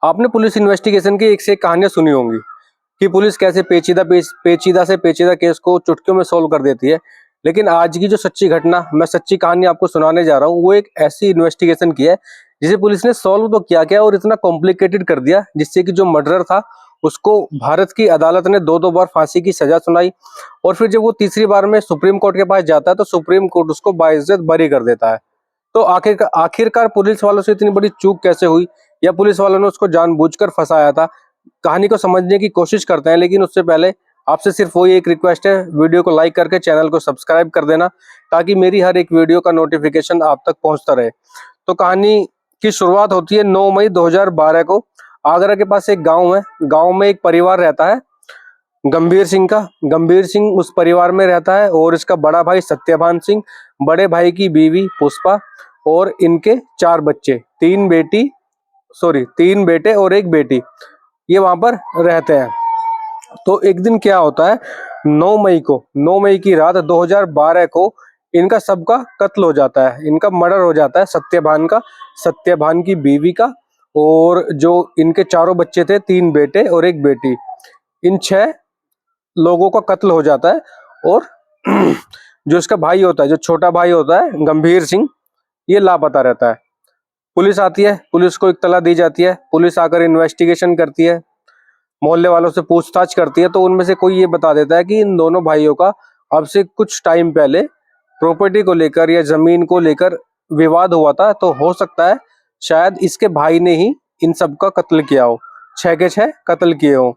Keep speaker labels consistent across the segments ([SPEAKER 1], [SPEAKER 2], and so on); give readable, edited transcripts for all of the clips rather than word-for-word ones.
[SPEAKER 1] आपने police investigation की एक से एक कहानियां सुनी होंगी कि पुलिस कैसे पेचीदा से पेचीदा केस को चुटकियों में सोल्व कर देती है। लेकिन आज की जो सच्ची घटना, मैं सच्ची कहानी आपको सुनाने जा रहा हूँ, वो एक ऐसी इन्वेस्टिगेशन की है जिसे पुलिस ने सोल्व तो किया और इतना कॉम्प्लिकेटेड कर दिया जिससे कि जो मर्डरर था उसको भारत की अदालत ने 2-2 बार फांसी की सजा सुनाई। और फिर जब वो तीसरी बार में सुप्रीम कोर्ट के पास जाता है तो सुप्रीम कोर्ट उसको बाइज्जत बरी कर देता है। तो आखिरकार पुलिस वालों से इतनी बड़ी चूक कैसे हुई, या पुलिस वालों ने उसको जानबूझकर फंसाया था? कहानी को समझने की कोशिश करते हैं, लेकिन उससे पहले आपसे सिर्फ वही एक रिक्वेस्ट है, वीडियो को लाइक करके चैनल को सब्सक्राइब कर देना ताकि मेरी हर एक वीडियो का नोटिफिकेशन आप तक पहुंचता रहे। तो कहानी की शुरुआत होती है 9 मई 2012 को। आगरा के पास एक गांव है। गांव में एक परिवार रहता है गंभीर सिंह का। गंभीर सिंह उस परिवार में रहता है और इसका बड़ा भाई सत्यभान सिंह, बड़े भाई की बीवी पुष्पा और इनके 4 बच्चे, 3 बेटे और 1 बेटी, ये वहां पर रहते हैं। तो एक दिन क्या होता है, 9 मई की रात 2012 को इनका सबका कत्ल हो जाता है, इनका मर्डर हो जाता है, सत्यभान की बीवी का, और जो इनके चारों बच्चे थे, 3 बेटे और 1 बेटी, इन 6 लोगों का कत्ल हो जाता है। और जो इसका भाई होता है, जो छोटा भाई होता है गंभीर सिंह, ये लापता रहता है। पुलिस आती है, पुलिस को इत्तला दी जाती है, पुलिस आकर इन्वेस्टिगेशन करती है, मोहल्ले वालों से पूछताछ करती है। तो उनमें से कोई ये बता देता है कि इन दोनों भाइयों का अब से कुछ टाइम पहले प्रॉपर्टी को लेकर या जमीन को लेकर विवाद हुआ था। तो हो सकता है शायद इसके भाई ने ही इन सब का कत्ल किया हो, 6 के 6 कत्ल किए हो।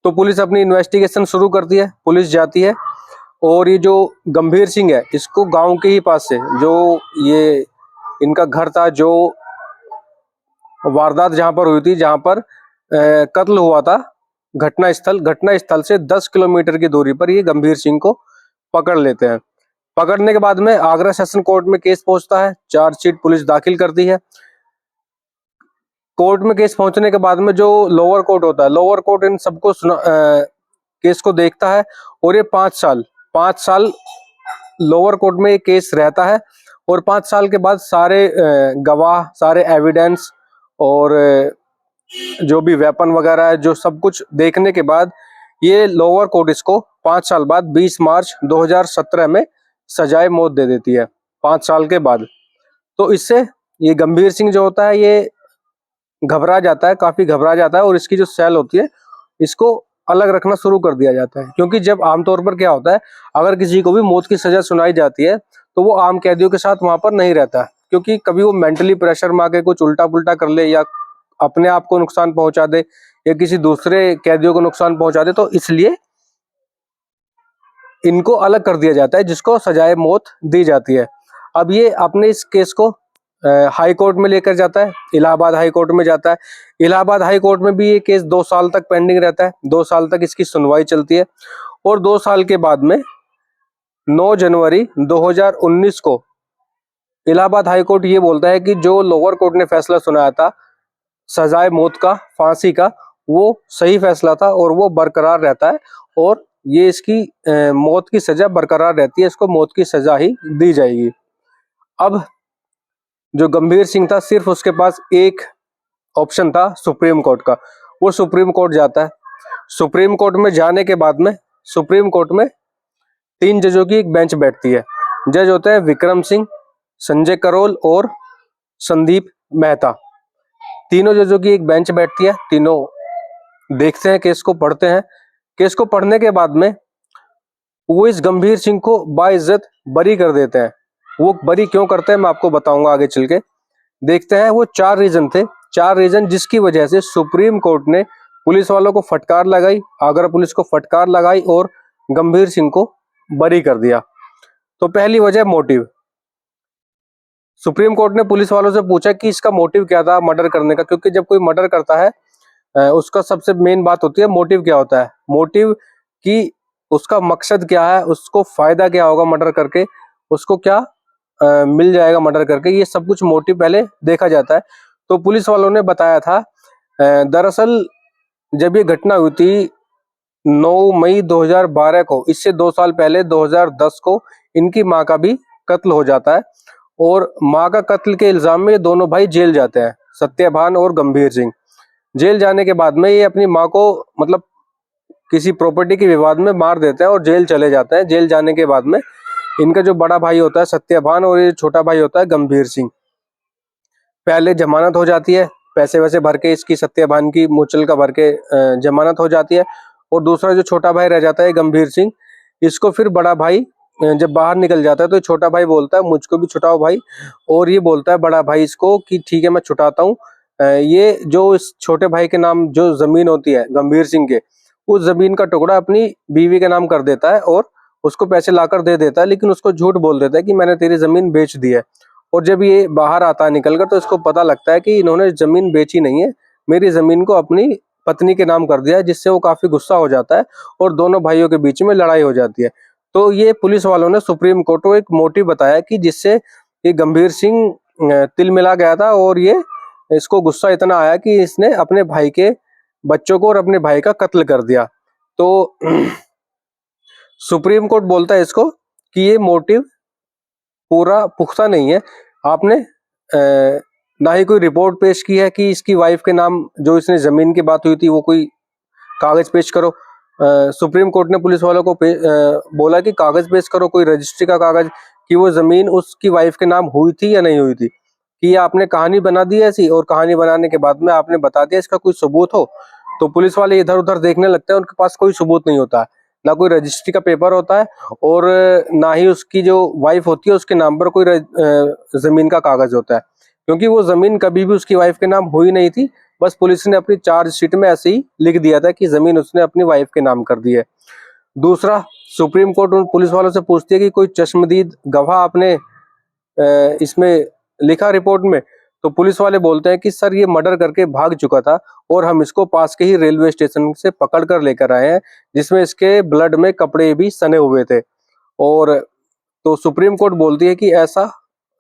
[SPEAKER 1] तो पुलिस अपनी इन्वेस्टिगेशन शुरू करती है, पुलिस जाती है और ये जो गंभीर सिंह है, इसको गांव के ही पास से, जो ये इनका घर था, जो वारदात जहां पर हुई थी, जहां पर कत्ल हुआ था, घटना स्थल से 10 किलोमीटर की दूरी पर ये गंभीर सिंह को पकड़ लेते हैं। पकड़ने के बाद में आगरा सेशन कोर्ट में केस पहुंचता है, चार्जशीट पुलिस दाखिल करती है। कोर्ट में केस पहुंचने के बाद में जो लोअर कोर्ट होता है, लोअर कोर्ट इन सबको केस को देखता है और ये 5 साल लोअर कोर्ट में ये केस रहता है। और 5 साल के बाद सारे गवाह, सारे एविडेंस और जो भी वेपन वगैरह है, जो सब कुछ देखने के बाद ये लोअर कोर्ट इसको 5 साल बाद 20 मार्च 2017 में सजाए मौत दे देती है, 5 साल के बाद। तो इससे ये गंभीर सिंह जो होता है ये घबरा जाता है, काफी घबरा जाता है, और इसकी जो सेल होती है इसको अलग रखना शुरू कर दिया जाता है। क्योंकि जब आमतौर पर क्या होता है, अगर किसी को भी मौत की सजा सुनाई जाती है तो वो आम कैदियों के साथ वहां पर नहीं रहता, क्योंकि कभी वो मेंटली प्रेशर में आके कुछ उल्टा पुल्टा कर ले या अपने आप को नुकसान पहुंचा दे या किसी दूसरे कैदियों को नुकसान पहुंचा दे। तो इसलिए इनको अलग कर दिया जाता है, जिसको सजाए मौत दी जाती है। अब ये अपने इस केस को हाई कोर्ट में लेकर जाता है, इलाहाबाद हाई कोर्ट में जाता है। इलाहाबाद हाई कोर्ट में भी ये केस 2 साल तक पेंडिंग रहता है, 2 साल तक इसकी सुनवाई चलती है। और 2 साल के बाद में 9 जनवरी 2019 को इलाहाबाद हाई कोर्ट ये बोलता है कि जो लोअर कोर्ट ने फैसला सुनाया था सजाए मौत का, फांसी का, वो सही फैसला था और वो बरकरार रहता है, और ये इसकी मौत की सजा बरकरार रहती है, इसको मौत की सजा ही दी जाएगी। अब जो गंभीर सिंह था, सिर्फ उसके पास एक ऑप्शन था सुप्रीम कोर्ट का। वो सुप्रीम कोर्ट जाता है। सुप्रीम कोर्ट में जाने के बाद में सुप्रीम कोर्ट में 3 जजों की एक बेंच बैठती है। जज होते हैं विक्रम सिंह, संजय करोल और संदीप मेहता। तीनों जजों की एक बेंच बैठती है, तीनों देखते हैं केस को, पढ़ते हैं। केस को पढ़ने के बाद में वो इस गंभीर सिंह को बाइज्जत बरी कर देते हैं। वो बरी क्यों करते हैं मैं आपको बताऊंगा आगे चल के। देखते हैं वो 4 रीजन थे, 4 रीजन जिसकी वजह से सुप्रीम कोर्ट ने पुलिस वालों को फटकार लगाई, आगरा पुलिस को फटकार लगाई और गंभीर सिंह को बरी कर दिया। तो पहली वजह मोटिव। सुप्रीम कोर्ट ने पुलिस वालों से पूछा कि इसका मोटिव क्या था मर्डर करने का, क्योंकि जब कोई मर्डर करता है उसका सबसे मेन बात होती है मोटिव क्या होता है। मोटिव कि उसका मकसद क्या है, उसको फायदा क्या होगा मर्डर करके, उसको क्या मिल जाएगा मर्डर करके, ये सब कुछ मोटिव पहले देखा जाता है। तो पुलिस वालों ने बताया था दरअसल जब ये घटना हुई थी 9 मई 2012 को, इससे 2 साल पहले 2010 को इनकी माँ का भी कत्ल हो जाता है, और माँ का कत्ल के इल्जाम में ये दोनों भाई जेल जाते हैं। सत्यभान और गंभीर सिंह। जेल जाने के बाद में ये अपनी माँ को मतलब किसी प्रॉपर्टी के विवाद में मार देते हैं और जेल चले जाते हैं। जेल जाने के बाद में इनका जो बड़ा भाई होता है सत्यभान और ये छोटा भाई होता है गंभीर सिंह, पहले जमानत हो जाती है, पैसे वैसे भर के इसकी सत्यभान की मुचल का भर के जमानत हो जाती है। और दूसरा जो छोटा भाई रह जाता है गंभीर सिंह, इसको फिर बड़ा भाई जब बाहर निकल जाता है तो छोटा भाई बोलता है मुझको भी छुटाओ भाई, और ये बोलता है बड़ा भाई इसको कि ठीक है मैं छुटाता हूँ। ये जो इस छोटे भाई के नाम जो जमीन होती है गंभीर सिंह के, उस जमीन का टुकड़ा अपनी बीवी के नाम कर देता है और उसको पैसे लाकर दे देता है, लेकिन उसको झूठ बोल देता है कि मैंने तेरी जमीन बेच दी है। और जब ये बाहर आता है निकलकर तो इसको पता लगता है कि इन्होंने जमीन बेची नहीं है, मेरी जमीन को अपनी पत्नी के नाम कर दिया है, जिससे वो काफी गुस्सा हो जाता है और दोनों भाइयों के बीच में लड़ाई हो जाती है। तो ये पुलिस वालों ने सुप्रीम कोर्ट को एक मोटिव बताया कि जिससे ये गंभीर सिंह तिल मिला गया था और ये इसको गुस्सा इतना आया कि इसने अपने भाई के बच्चों को और अपने भाई का कत्ल कर दिया। तो सुप्रीम कोर्ट बोलता है इसको कि ये मोटिव पूरा पुख्ता नहीं है, आपने ना ही कोई रिपोर्ट पेश की है कि इसकी वाइफ के नाम जो इसने जमीन की बात हुई थी वो कोई कागज पेश करो। सुप्रीम कोर्ट ने पुलिस वालों को बोला कि कागज पेश करो, कोई रजिस्ट्री का कागज कि वो जमीन उसकी वाइफ के नाम हुई थी या नहीं हुई थी, कि आपने कहानी बना दी ऐसी और कहानी बनाने के बाद में आपने बता दिया इसका कोई सबूत हो। तो पुलिस वाले इधर उधर देखने लगते हैं, उनके पास कोई सबूत नहीं होता है, ना कोई रजिस्ट्री का पेपर होता है और ना ही उसकी जो वाइफ होती है उसके नाम पर कोई जमीन का कागज होता है, क्योंकि वो जमीन कभी भी उसकी वाइफ के नाम हुई नहीं थी। बस पुलिस ने अपनी चार्जशीट में ऐसे ही लिख दिया था कि जमीन उसने अपनी वाइफ के नाम कर दी है। दूसरा, सुप्रीम कोर्ट उन पुलिस वालों से पूछती है कि कोई चश्मदीद गवाह आपने इसमें लिखा रिपोर्ट में। तो पुलिस वाले बोलते हैं कि सर ये मर्डर करके भाग चुका था और हम इसको पास के ही रेलवे स्टेशन से पकड़ कर लेकर आए हैं, जिसमें इसके ब्लड में कपड़े भी सने हुए थे। और तो सुप्रीम कोर्ट बोलती है कि ऐसा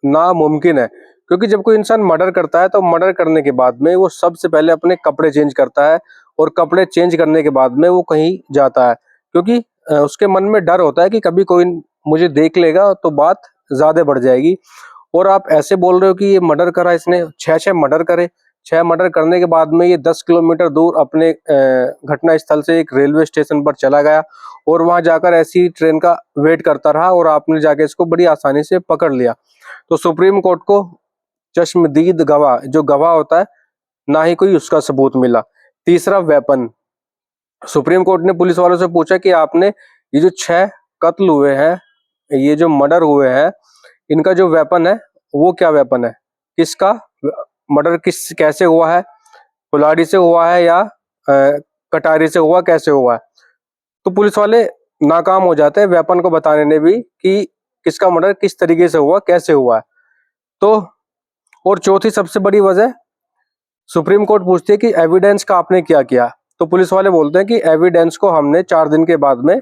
[SPEAKER 1] नामुमकिन है, क्योंकि जब कोई इंसान मर्डर करता है तो मर्डर करने के बाद में वो सबसे पहले अपने कपड़े चेंज करता है और कपड़े चेंज करने के बाद में वो कहीं जाता है, क्योंकि उसके मन में डर होता है कि कभी कोई मुझे देख लेगा तो बात ज्यादा बढ़ जाएगी। और आप ऐसे बोल रहे हो कि ये मर्डर करा इसने, 6 मर्डर करे, 6 मर्डर करने के बाद में ये 10 किलोमीटर दूर अपने घटना स्थल से एक रेलवे स्टेशन पर चला गया और वहां जाकर ऐसी ट्रेन का वेट करता रहा और आपने जाके इसको बड़ी आसानी से पकड़ लिया। तो सुप्रीम कोर्ट को चश्मदीद गवाह जो गवाह होता है ना ही कोई उसका सबूत मिला। तीसरा, वेपन। सुप्रीम कोर्ट ने पुलिस वालों से पूछा कि आपने ये जो 6 कत्ल हुए हैं, ये जो मर्डर हुए हैं, इनका जो वेपन है वो क्या वेपन है, किसका मर्डर किस कैसे हुआ है, कुल्हाड़ी से हुआ है या कटारी से हुआ, कैसे हुआ है। तो पुलिस वाले नाकाम हो जाते हैं वेपन को बताने में भी कि किसका मर्डर किस तरीके से हुआ, कैसे हुआ है। तो और चौथी सबसे बड़ी वजह, सुप्रीम कोर्ट पूछती है कि एविडेंस का आपने क्या किया। तो पुलिस वाले बोलते हैं कि एविडेंस को हमने 4 दिन के बाद में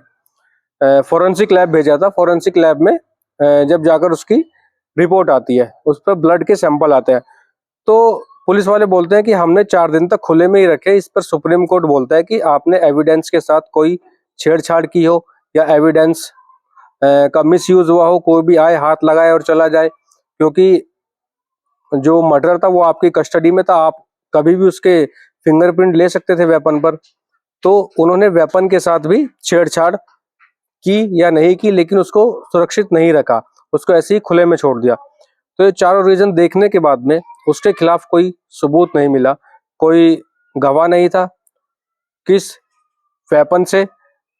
[SPEAKER 1] फोरेंसिक लैब भेजा था। फोरेंसिक लैब में जब जाकर उसकी रिपोर्ट आती है, उस पर ब्लड के सैंपल आते हैं। तो पुलिस वाले बोलते हैं कि हमने 4 दिन तक खुले में ही रखे। इस पर सुप्रीम कोर्ट बोलता है कि आपने एविडेंस के साथ कोई छेड़छाड़ की हो या एविडेंस का मिसयूज हुआ हो, कोई भी आए हाथ लगाए और चला जाए, क्योंकि जो मर्डर था वो आपकी कस्टडी में था, आप कभी भी उसके फिंगरप्रिंट ले सकते थे वेपन पर। तो उन्होंने वेपन के साथ भी छेड़छाड़ की या नहीं की, लेकिन उसको सुरक्षित नहीं रखा, उसको ऐसे ही खुले में छोड़ दिया। तो ये चारों रीजन देखने के बाद में उसके खिलाफ कोई सबूत नहीं मिला, कोई गवाह नहीं था, किस वेपन से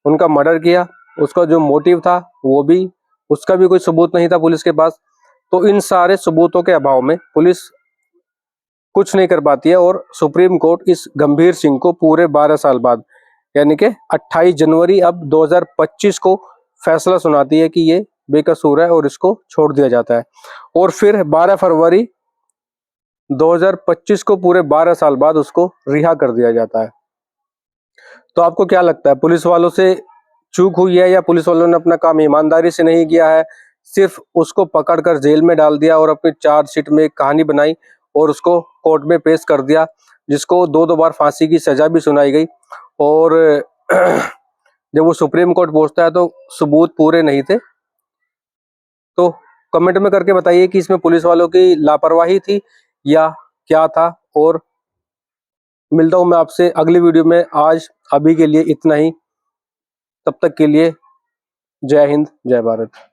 [SPEAKER 1] उनका मर्डर किया, उसका जो मोटिव था वो भी, उसका भी कोई सबूत नहीं था पुलिस के पास। तो इन सारे सबूतों के अभाव में पुलिस कुछ नहीं कर पाती है और सुप्रीम कोर्ट इस गंभीर सिंह को पूरे 12 साल बाद यानी कि 28 जनवरी अब 2025 को फैसला सुनाती है कि ये बेकसूर है और इसको छोड़ दिया जाता है। और फिर 12 फरवरी 2025 को पूरे 12 साल बाद उसको रिहा कर दिया जाता है। तो आपको क्या लगता है, पुलिस वालों से चूक हुई है या पुलिस वालों ने अपना काम ईमानदारी से नहीं किया है, सिर्फ उसको पकड़कर जेल में डाल दिया और अपनी चार्जशीट में एक कहानी बनाई और उसको कोर्ट में पेश कर दिया, जिसको 2 बार फांसी की सजा भी सुनाई गई। और जब वो सुप्रीम कोर्ट पहुंचता है तो सबूत पूरे नहीं थे। तो कमेंट में करके बताइए कि इसमें पुलिस वालों की लापरवाही थी या क्या था। और मिलता हूँ मैं आपसे अगली वीडियो में। आज अभी के लिए इतना ही, तब तक के लिए जय हिंद जय भारत।